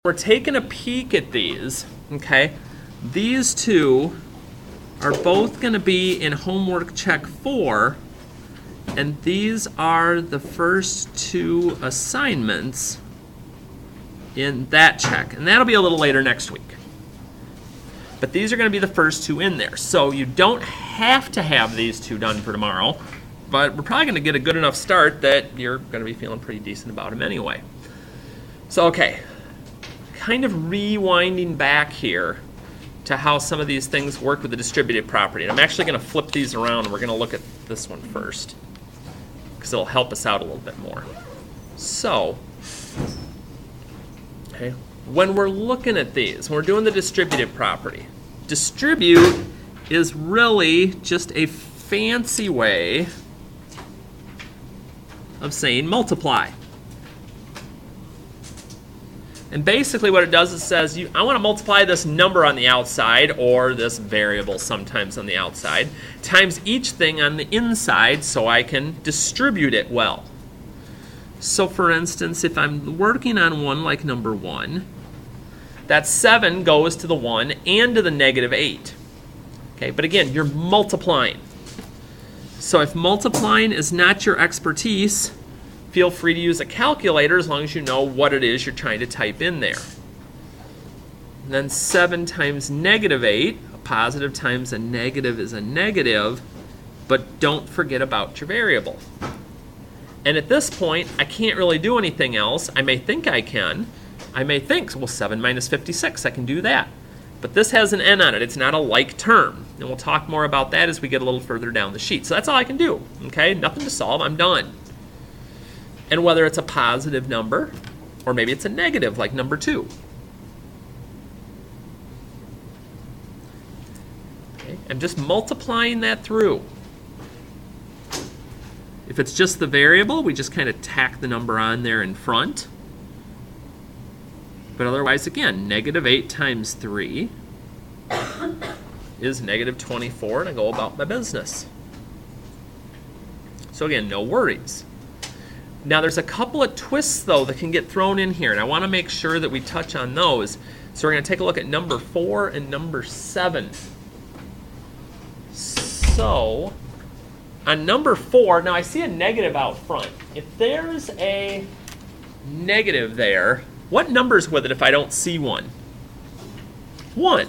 We're taking a peek at these, okay? These two are both going to be in homework check 4, and these are the first two assignments in that check, and that'll be a little later next week. But these are going to be the first two in there, so you don't have to have these two done for tomorrow, but we're probably going to get a good enough start that you're going to be feeling pretty decent about them anyway. So, okay. Kind of rewinding back here to how some of these things work with the distributive property. And I'm actually going to flip these around, and we're going to look at this one first because it'll help us out a little bit more. So, okay, when we're looking at these, when we're doing the distributive property, distribute is really just a fancy way of saying multiply. And basically what it does is it says, I want to multiply this number on the outside, or this variable sometimes on the outside, times each thing on the inside so I can distribute it well. So for instance, if I'm working on one like number 1, that 7 goes to the 1 and to the negative 8. Okay, but again, you're multiplying. So if multiplying is not your expertise, feel free to use a calculator as long as you know what it is you're trying to type in there. And then 7 times negative 8, a positive times a negative is a negative, but don't forget about your variable. And at this point, I can't really do anything else. I may think I can. I may think, well, 7 minus 56, I can do that. But this has an n on it. It's not a like term. And we'll talk more about that as we get a little further down the sheet. So that's all I can do. Okay, nothing to solve. I'm done. And whether it's a positive number, or maybe it's a negative, like number 2. Okay, I'm just multiplying that through. If it's just the variable, we just kind of tack the number on there in front. But otherwise, again, negative 8 times 3 is negative 24, and I go about my business. So again, no worries. Now there's a couple of twists though that can get thrown in here, and I want to make sure that we touch on those. So we're going to take a look at number 4 and number 7. So on number 4, now I see a negative out front. If there's a negative there, what number's with it if I don't see one? 1.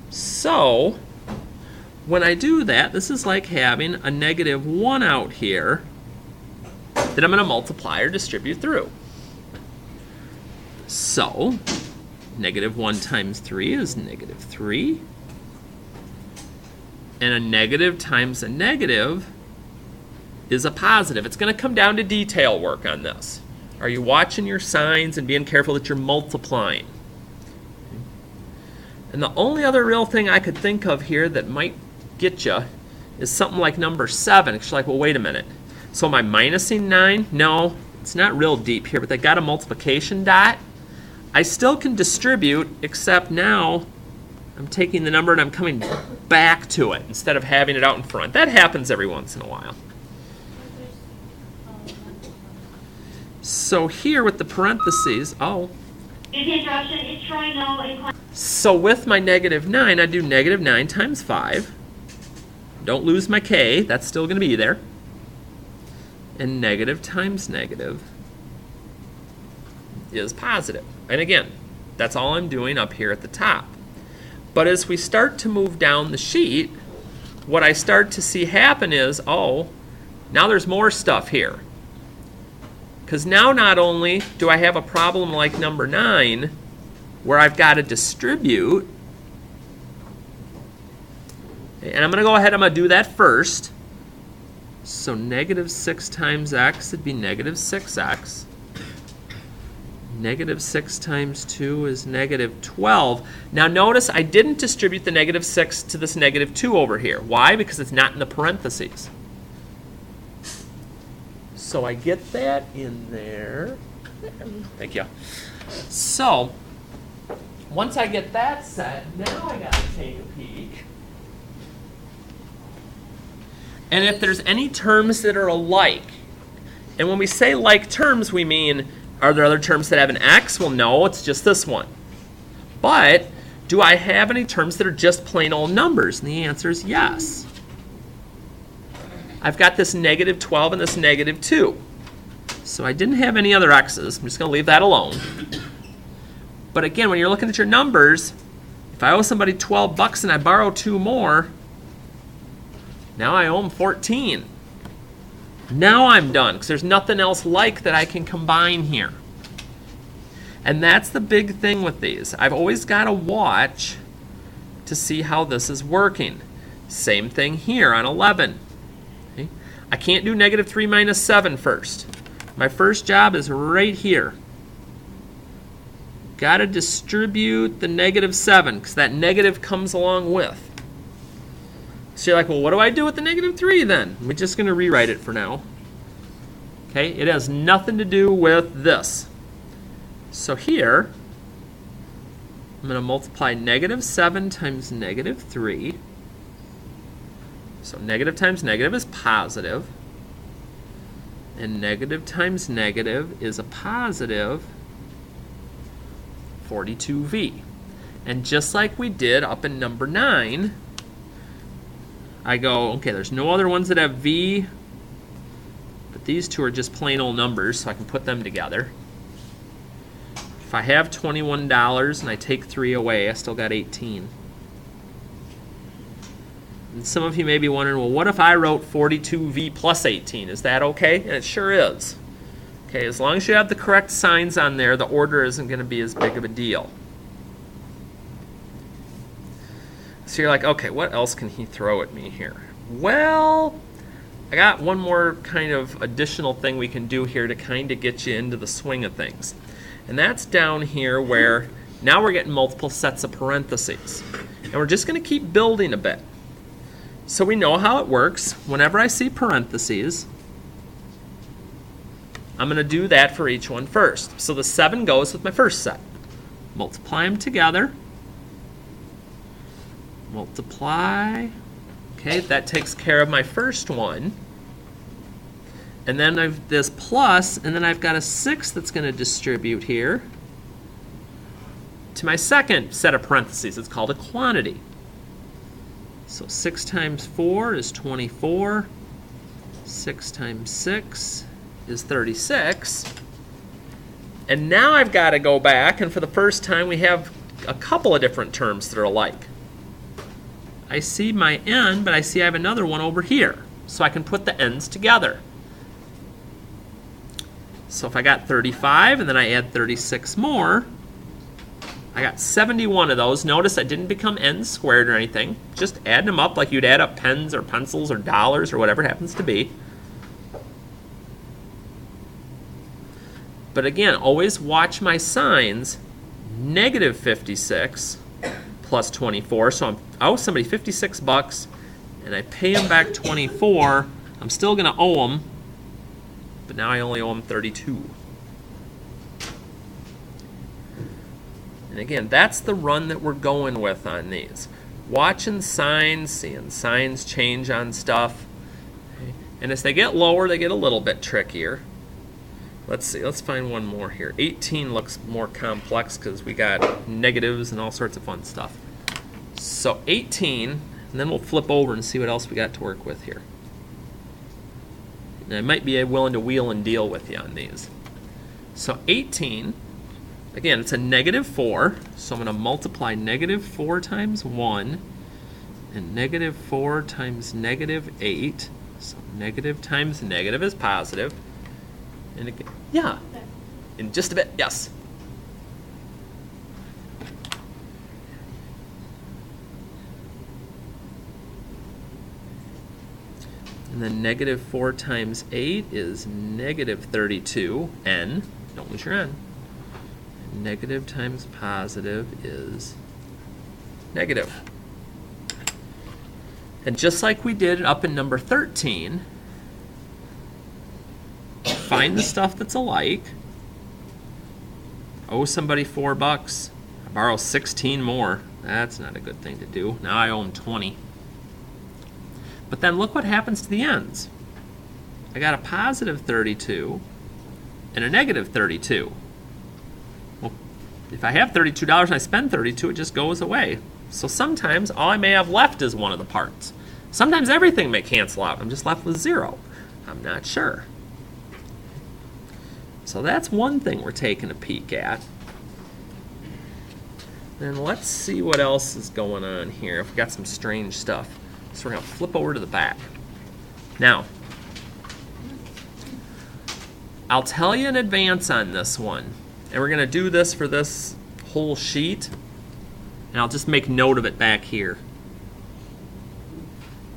So when I do that, this is like having a negative 1 out here that I'm going to multiply or distribute through. So, negative 1 times 3 is negative 3. And a negative times a negative is a positive. It's going to come down to detail work on this. Are you watching your signs and being careful that you're multiplying? And the only other real thing I could think of here that might get you is something like number 7. It's like, well, wait a minute. So am I minusing 9? No, it's not real deep here, but they got a multiplication dot. I still can distribute, except now I'm taking the number and I'm coming back to it instead of having it out in front. That happens every once in a while. So here with the parentheses, so with my negative 9, I do negative 9 times 5. Don't lose my k, that's still going to be there. And negative times negative is positive. And again, that's all I'm doing up here at the top. But as we start to move down the sheet, what I start to see happen is, oh, now there's more stuff here. Because now not only do I have a problem like number 9, where I've got to distribute, and I'm going to go ahead, I'm going to do that first. So negative 6 times x would be negative 6x. Negative 6 times 2 is negative 12. Now notice I didn't distribute the negative 6 to this negative 2 over here. Why? Because it's not in the parentheses. So I get that in there. Thank you. So once I get that set, now I got to take a peek. And if there's any terms that are alike, and when we say like terms, we mean Are there other terms that have an x? Well, no, it's just this one. But do I have any terms that are just plain old numbers? And the answer is yes. I've got this negative 12 and this negative 2. So I didn't have any other x's. I'm just going to leave that alone. But again, when you're looking at your numbers, if I owe somebody 12 bucks and I borrow 2 more, now I owe them 14. Now I'm done, because there's nothing else like that I can combine here. And that's the big thing with these. I've always got to watch to see how this is working. Same thing here on 11. Okay? I can't do negative 3 minus 7 first. My first job is right here. Got to distribute the negative 7, because that negative comes along with. So you're like, well, what do I do with the negative 3 then? We're just going to rewrite it for now. Okay, it has nothing to do with this. So here, I'm going to multiply negative 7 times negative 3. So negative times negative is positive. And negative times negative is a positive 42v. And just like we did up in number 9, I go, okay, there's no other ones that have v, but these two are just plain old numbers, so I can put them together. If I have $21 and I take 3 away, I still got 18. And some of you may be wondering, well, what if I wrote 42v plus 18? Is that okay? And it sure is. Okay, as long as you have the correct signs on there, the order isn't going to be as big of a deal. So you're like, okay, what else can he throw at me here? Well, I got one more kind of additional thing we can do here to kind of get you into the swing of things. And that's down here where now we're getting multiple sets of parentheses. And we're just going to keep building a bit. So we know how it works. Whenever I see parentheses, I'm going to do that for each one first. So the 7 goes with my first set. Multiply them together. Multiply. Okay, that takes care of my first one. And then I've this plus, and then I've got a 6 that's going to distribute here to my second set of parentheses. It's called a quantity. So 6 times 4 is 24. 6 times 6 is 36. And now I've got to go back, and for the first time we have a couple of different terms that are alike. I see my n, but I see I have another one over here. So I can put the n's together. So if I got 35 and then I add 36 more, I got 71 of those. Notice I didn't become n squared or anything. Just adding them up like you'd add up pens or pencils or dollars or whatever it happens to be. But again, always watch my signs. Negative 56 plus 24. So I owe somebody 56 bucks and I pay them back 24. I'm still going to owe them, but now I only owe them 32. And again, that's the run that we're going with on these. Watching signs, seeing signs change on stuff. Okay. And as they get lower, they get a little bit trickier. Let's see, let's find one more here. 18 looks more complex because we got negatives and all sorts of fun stuff. So 18, and then we'll flip over and see what else we got to work with here. And I might be willing to wheel and deal with you on these. So 18, again, it's a negative 4, so I'm going to multiply negative 4 times 1 and negative 4 times negative 8. So negative times negative is positive. And again, yeah, in just a bit, yes. And then negative 4 times 8 is negative 32, n. Don't lose your n. Negative times positive is negative. And just like we did up in number 13, find the stuff that's alike. Owe somebody 4 bucks. I borrow 16 more. That's not a good thing to do. Now I owe them 20. But then look what happens to the ends. I got a positive 32 and a negative 32. Well, if I have $32 and I spend 32, it just goes away. So sometimes all I may have left is one of the parts. Sometimes everything may cancel out. I'm just left with 0. I'm not sure. So that's one thing we're taking a peek at. And let's see what else is going on here. If we got some strange stuff. So we're going to flip over to the back. Now, I'll tell you in advance on this one. And we're going to do this for this whole sheet. And I'll just make note of it back here.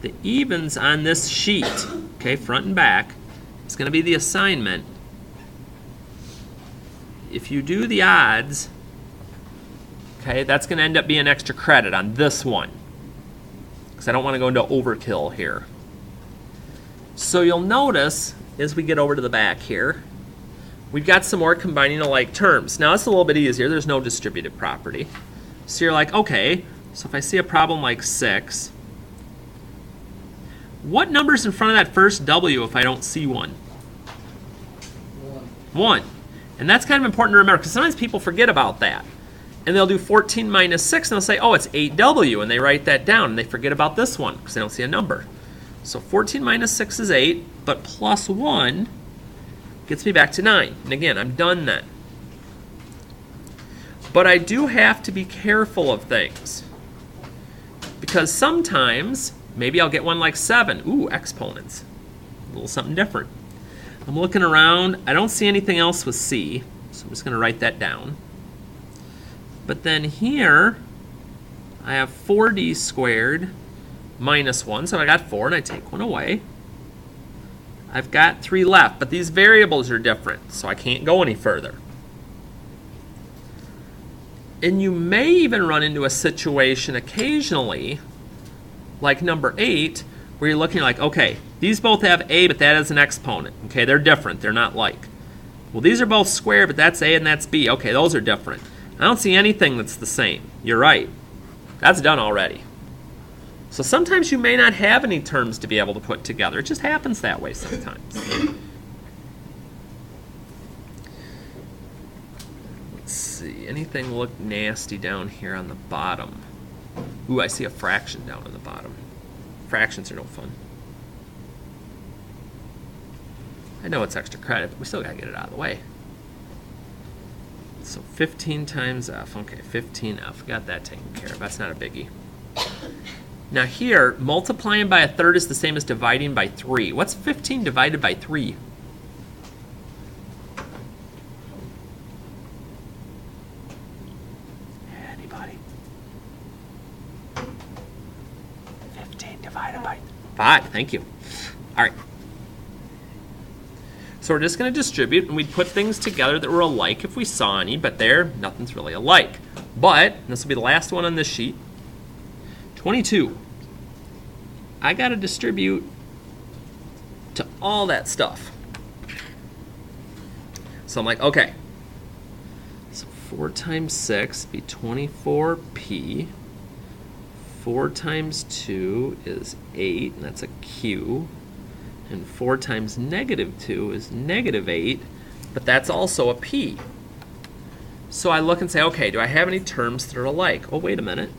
The evens on this sheet, okay, front and back, is going to be the assignment. If you do the odds, okay, that's going to end up being extra credit on this one. Because I don't want to go into overkill here. So you'll notice, as we get over to the back here, we've got some more combining alike terms. Now it's a little bit easier. There's no distributive property. So you're like, okay, so if I see a problem like 6, what number's in front of that first W if I don't see one? 1. And that's kind of important to remember because sometimes people forget about that. And they'll do 14 minus 6 and they'll say, oh, it's 8W. And they write that down and they forget about this one because they don't see a number. So 14 minus 6 is 8, but plus 1 gets me back to 9. And again, I'm done then. But I do have to be careful of things. Because sometimes, maybe I'll get one like 7. Ooh, exponents. A little something different. I'm looking around. I don't see anything else with C. So I'm just going to write that down. But then here, I have 4D squared minus 1. So I got 4 and I take 1 away. I've got 3 left. But these variables are different. So I can't go any further. And you may even run into a situation occasionally, like number 8, where you're looking like, okay, these both have A, but that is an exponent. Okay, they're different. They're not like. Well, these are both square, but that's A and that's B. Okay, those are different. I don't see anything that's the same. You're right. That's done already. So sometimes you may not have any terms to be able to put together. It just happens that way sometimes. See, anything look nasty down here on the bottom? Ooh, I see a fraction down on the bottom. Fractions are no fun. I know it's extra credit, but we still gotta get it out of the way. So 15 times F. Okay, 15F. Got that taken care of. That's not a biggie. Now here, multiplying by a third is the same as dividing by 3. What's 15 divided by 3? Anybody? 15 divided by 5. Thank you. All right. So we're just going to distribute, and we'd put things together that were alike if we saw any, but there, nothing's really alike. But, and this will be the last one on this sheet, 22. I got to distribute to all that stuff. So I'm like, okay. So 4 times 6 be 24p. 4 times 2 is 8, and that's a q. And 4 times negative 2 is negative 8, but that's also a p. So I look and say, okay, do I have any terms that are alike? Oh, wait a minute.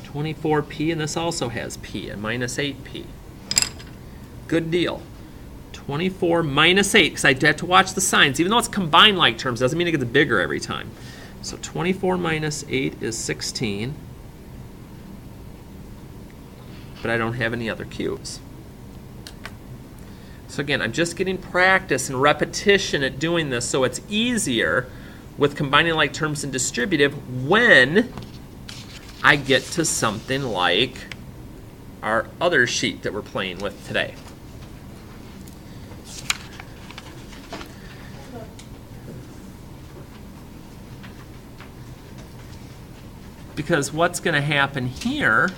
24p, and this also has p, and minus 8p. Good deal. 24 minus 8, because I have to watch the signs. Even though it's combined like terms, doesn't mean it gets bigger every time. So 24 minus 8 is 16, but I don't have any other q's. So again, I'm just getting practice and repetition at doing this so it's easier with combining like terms and distributive when I get to something like our other sheet that we're playing with today. Because what's going to happen here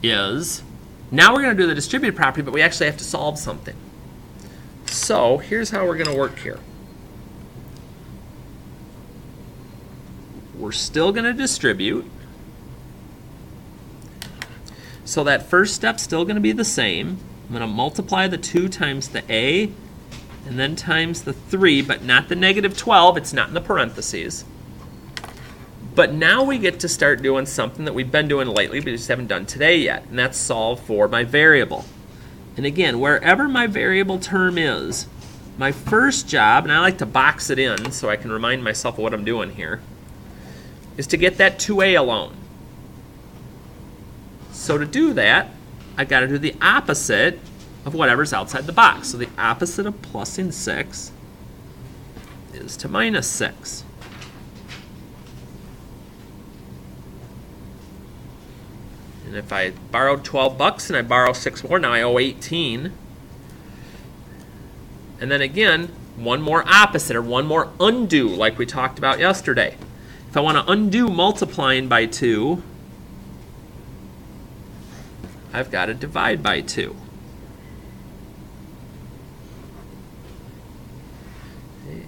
is, now we're going to do the distributive property, but we actually have to solve something. So here's how we're going to work here. We're still going to distribute. So that first step's still going to be the same. I'm going to multiply the 2 times the A and then times the 3, but not the negative 12. It's not in the parentheses. But now we get to start doing something that we've been doing lately, but we just haven't done today yet, and that's solve for my variable. And again, wherever my variable term is, my first job, and I like to box it in so I can remind myself of what I'm doing here, is to get that 2a alone. So to do that, I've got to do the opposite of whatever's outside the box. So the opposite of plusing 6 is to minus 6. And if I borrowed 12 bucks and I borrow 6 more, now I owe 18. And then again, one more opposite or one more undo like we talked about yesterday. If I want to undo multiplying by 2, I've got to divide by 2.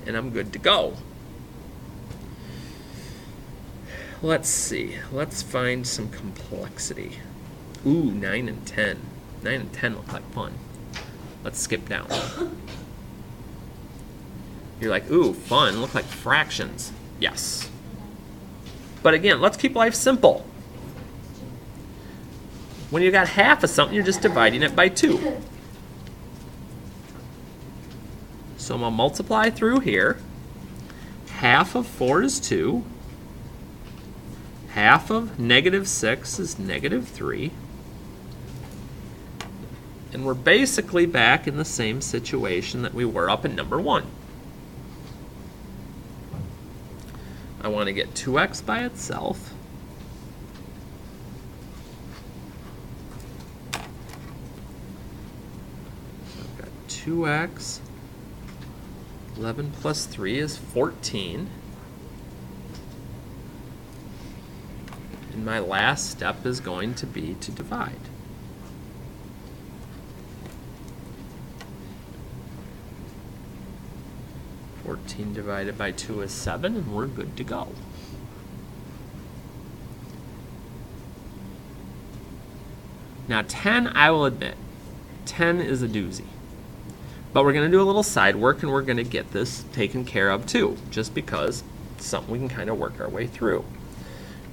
And I'm good to go. Let's see. Let's find some complexity. Ooh, 9 and 10. 9 and 10 look like fun. Let's skip down. You're like, ooh, fun. Look like fractions. Yes. But again, let's keep life simple. When you got half of something, you're just dividing it by 2. So I'm going to multiply through here. Half of 4 is 2. Half of negative 6 is negative 3. And we're basically back in the same situation that we were up in number 1. I want to get 2x by itself. I've got 2x. 11 plus 3 is 14. And my last step is going to be to divide. (14) divided by 2 is 7, and we're good to go. Now 10, I will admit, 10 is a doozy. But we're going to do a little side work, and we're going to get this taken care of too, just because it's something we can kind of work our way through.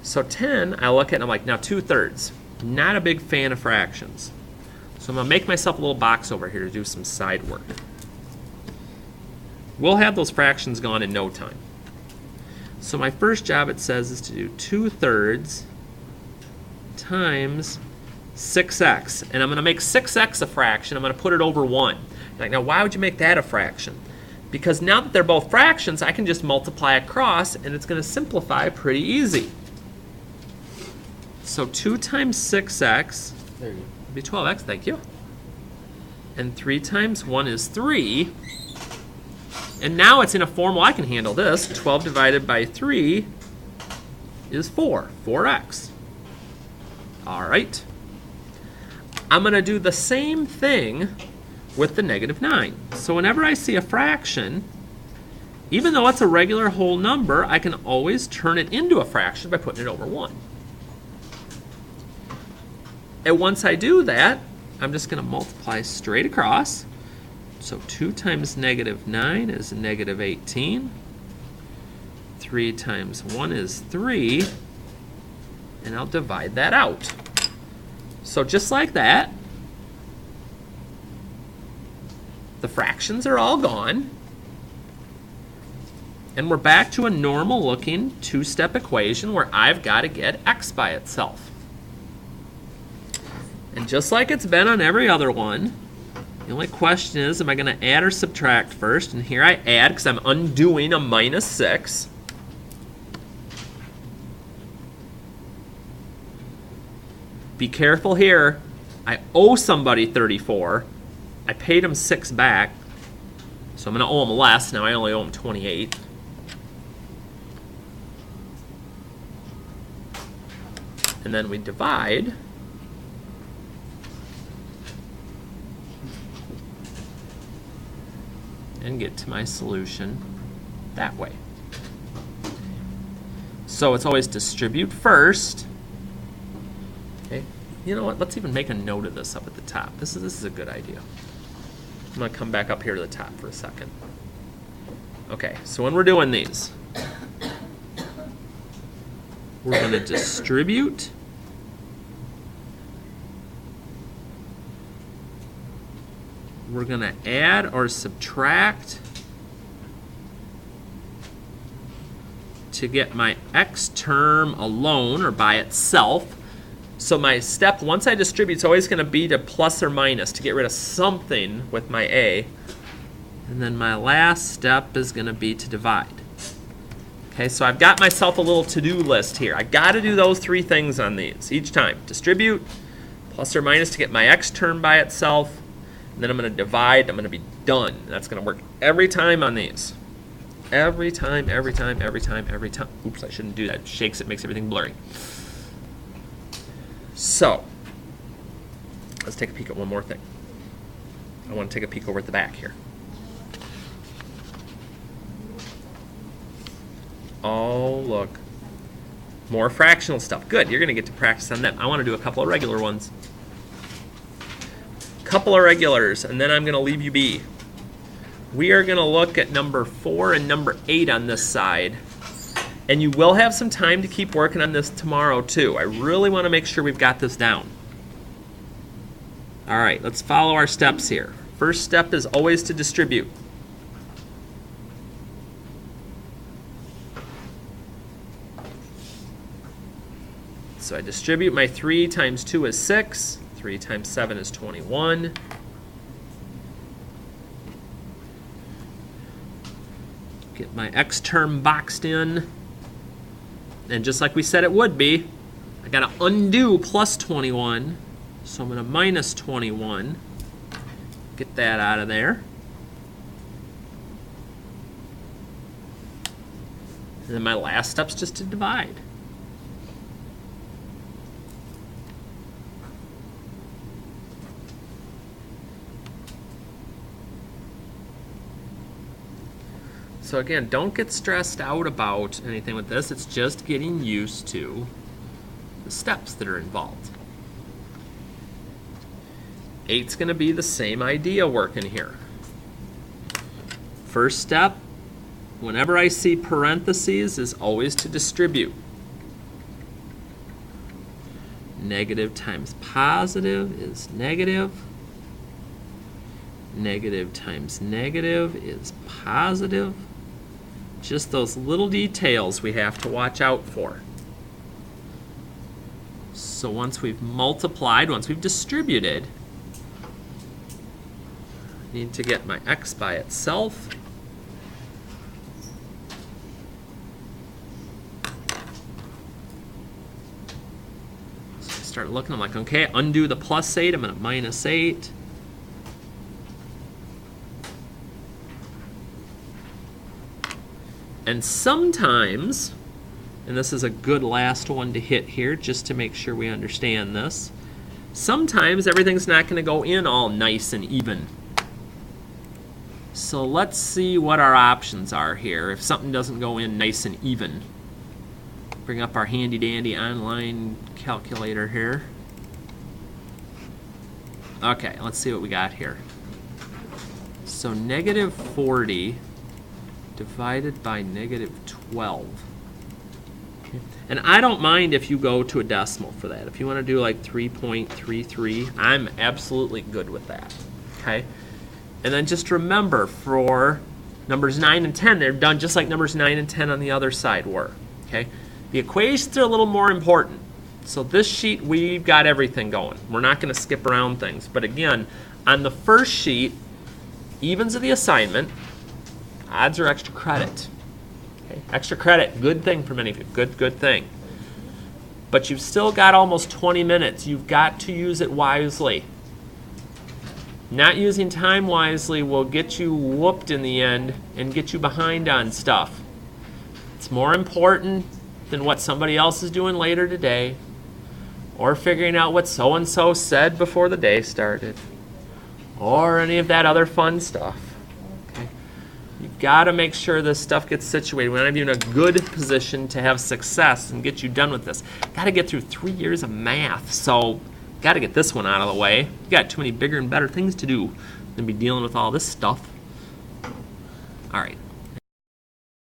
So 10, I look at and I'm like, now 2/3. Not a big fan of fractions. So I'm going to make myself a little box over here to do some side work. We'll have those fractions gone in no time. So my first job, it says, is to do 2/3 times 6x. And I'm going to make 6x a fraction. I'm going to put it over 1. Like, now why would you make that a fraction? Because now that they're both fractions, I can just multiply across, and it's going to simplify pretty easy. So 2 times 6x would be 12x, thank you. And 3 times 1 is 3. And now it's in a form, well, I can handle this. 12 divided by 3 is 4x. All right. I'm going to do the same thing with the negative 9. So whenever I see a fraction, even though it's a regular whole number, I can always turn it into a fraction by putting it over 1. And once I do that, I'm just going to multiply straight across. So 2 times negative 9 is negative 18. 3 times 1 is 3. And I'll divide that out. So just like that, the fractions are all gone. And we're back to a normal looking two-step equation where I've got to get x by itself. And just like it's been on every other one, the only question is, am I going to add or subtract first? And here I add because I'm undoing a minus 6. Be careful here. I owe somebody 34. I paid him 6 back, so I'm going to owe him less. Now I only owe him 28. And then we divide. And get to my solution that way. So it's always distribute first. Okay. You know what? Let's even make a note of this up at the top. This is a good idea. I'm going to come back up here to the top for a second. Okay, so when we're doing these, we're going to distribute. We're going to add or subtract to get my x term alone or by itself. So my step, once I distribute, it's always going to be to plus or minus to get rid of something with my a. And then my last step is going to be to divide. Okay, so I've got myself a little to-do list here. I got to do those three things on these each time. Distribute, plus or minus to get my x term by itself, and then I'm going to divide. I'm going to be done. That's going to work every time on these. Every time, every time, every time, every time. Oops, I shouldn't do that. It shakes it, makes everything blurry. So, let's take a peek at one more thing. I want to take a peek over at the back here. Oh, look. More fractional stuff. Good, you're going to get to practice on that. I want to do a couple of regular ones. Couple of regulars, and then I'm going to leave you be. We are going to look at number 4 and number 8 on this side. And you will have some time to keep working on this tomorrow, too. I really want to make sure we've got this down. All right, let's follow our steps here. First step is always to distribute. So I distribute my 3 times 2 is 6. 3 times 7 is 21. Get my x term boxed in. And just like we said it would be, I got to undo plus 21. So I'm going to minus 21. Get that out of there. And then my last step's just to divide. So again, don't get stressed out about anything with this. It's just getting used to the steps that are involved. 8's going to be the same idea working here. First step, whenever I see parentheses, is always to distribute. Negative times positive is negative. Negative times negative is positive. Just those little details we have to watch out for. So once we've multiplied, once we've distributed, I need to get my x by itself. So I start looking, I'm like, okay, undo the plus 8, I'm going to minus 8. And sometimes, and this is a good last one to hit here just to make sure we understand this, sometimes everything's not going to go in all nice and even. So let's see what our options are here if something doesn't go in nice and even. Bring up our handy dandy online calculator here. Okay, let's see what we got here. So negative 40 divided by negative 12. Okay. And I don't mind if you go to a decimal for that. If you want to do like 3.33, I'm absolutely good with that. Okay. And then just remember, for numbers 9 and 10, they're done just like numbers 9 and 10 on the other side were. Okay. The equations are a little more important. So this sheet, we've got everything going. We're not going to skip around things. But again, on the first sheet, evens of the assignment, odds are extra credit. Okay. Extra credit, good thing for many of you. Good thing. But you've still got almost 20 minutes. You've got to use it wisely. Not using time wisely will get you whooped in the end and get you behind on stuff. It's more important than what somebody else is doing later today, or figuring out what so-and-so said before the day started, or any of that other fun stuff. Okay? You've got to make sure this stuff gets situated. We want to be in a good position to have success and get you done with this. Got to get through 3 years of math, so got to get this one out of the way. You got too many bigger and better things to do and be dealing with all this stuff. All right.